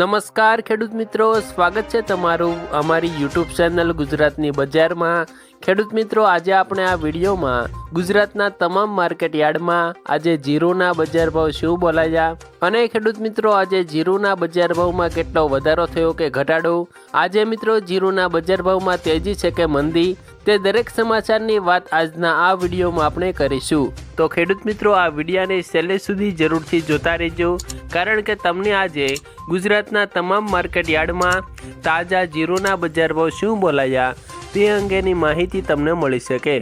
નમસ્કાર ખેડૂત મિત્રો, સ્વાગત છે તમારું અમારી યુટ્યુબ ચેનલ ગુજરાતની બજારમાં। ખેડૂત મિત્રો, આજે આપણે આ વિડીયોમાં ગુજરાતના તમામ માર્કેટ યાર્ડમાં આજે જીરુના બજાર ભાવ શું બોલાયા અને ખેડૂત મિત્રો આજે જીરુના બજાર ભાવમાં કેટલો વધારો થયો કે ઘટાડો, આજે મિત્રો જીરુના બજાર ભાવમાં તેજી છે કે મંદી, તે દરેક સમાચારની વાત આજના આ વિડીયોમાં આપણે કરીશું। તો ખેડૂત મિત્રો આ વિડીયોને છેલ્લે સુધી જરૂરથી જોતા રહેજો, કારણ કે તમને આજે ગુજરાતના તમામ માર્કેટ યાર્ડમાં તાજા જીરુના બજાર ભાવ શું બોલાયા તે અંગેની માહિતી તમને મળી શકે।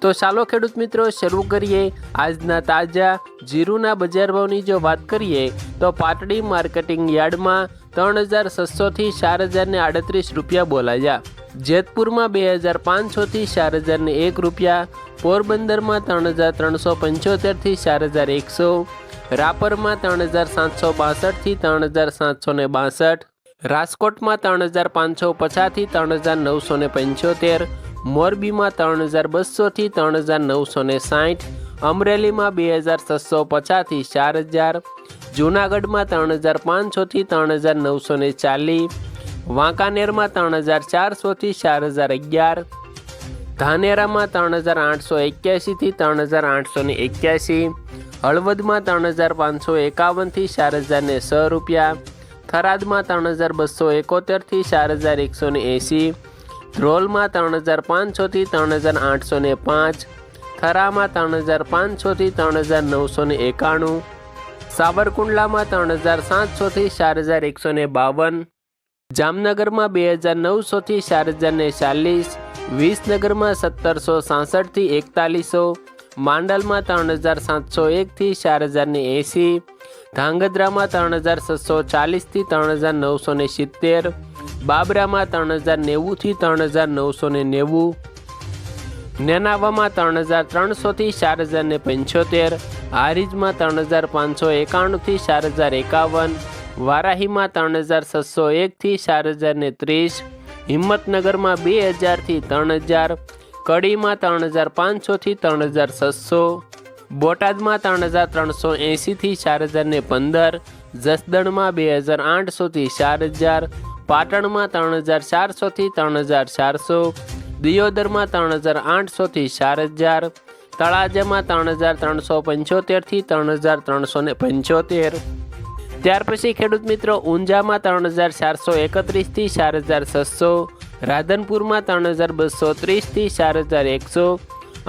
તો ચાલો ખેડૂત મિત્રો શરૂ કરીએ આજના તાજા જીરુના બજાર ભાવની। જો વાત કરીએ તો પાટડી માર્કેટિંગ યાર્ડમાં 3600 થી 4038 રૂપિયા બોલાયા, જેતપુરમાં 2500 થી 4001 રૂપિયા, પોરબંદરમાં 3375 થી 4100, રાપરમાં 3762 થી 3762, રાજકોટમાં 3550 થી 3975, મોરબીમાં 3200 થી 3960, અમરેલીમાં 2650 થી 4000, જૂનાગઢમાં 3500 થી 3940, વાંકાનેરમાં 3400 થી 4011, ધાનેરામાં 3881 થી 3881, હળવદમાં 3551 થી 4006 રૂપિયા, થરાદમાં 3271 થી 4180, ધ્રોલમાં 3500 થી 3805, થરામાં 3500 થી 3991, સાવરકુંડલામાં 3700 થી 4152, જામનગરમાં 2900 થી 4040, વિસનગરમાં 1766 થી 4100, માંડલમાં 3701 થી 4080, ધાંગધ્રામાં 3640 થી 3970, બાબરામાં 3090 થી 3990, નેનાવામાં 3300 થી 4075, હારીજમાં 3591 થી 4051, વારાહીમાં 3601 થી 4030, હિંમતનગરમાં 2000 થી 3000, કડીમાં 3500 થી 3600, બોટાદમાં 3380 થી 4015, જસદણમાં 2800 થી 4000, પાટણમાં 3400 થી 3400, દિયોદરમાં 3800 થી 4000, તળાજામાં 3375 થી 3375। ત્યાર પછી ખેડૂત મિત્રો ઊંઝામાં 3431 થી 4600, રાધનપુરમાં 3230 થી 4100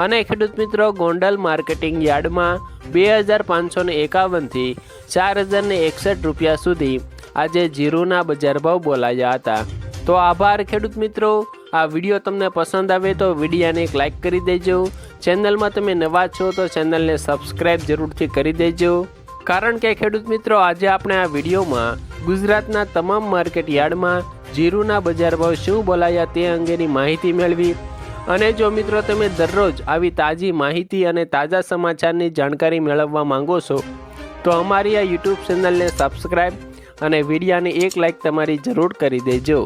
અને ખેડૂત મિત્રો ગોંડલ માર્કેટિંગ યાર્ડમાં 2551 થી 4061 રૂપિયા સુધી આજે જીરુના બજાર ભાવ બોલાયા હતા। તો આભાર ખેડૂત મિત્રો, આ વિડીયો તમને પસંદ આવે તો વિડીયોને એક લાઇક કરી દેજો, ચેનલમાં તમે નવા છો તો ચેનલને સબસ્ક્રાઈબ જરૂરથી કરી દેજો, કારણ કે ખેડૂત મિત્રો આજે આપણે આ વિડીયોમાં ગુજરાતના તમામ માર્કેટ યાર્ડમાં જીરુના બજાર ભાવ શું બોલાયા તે અંગેની માહિતી મેળવી। અને જો મિત્રો તમે દરરોજ આવી તાજી માહિતી અને તાજા સમાચારની જાણકારી મેળવવા માંગો છો તો અમારી આ યુટ્યુબ ચેનલને સબસ્ક્રાઈબ અને વિડીયોને એક લાઇક તમારી જરૂર કરી દેજો।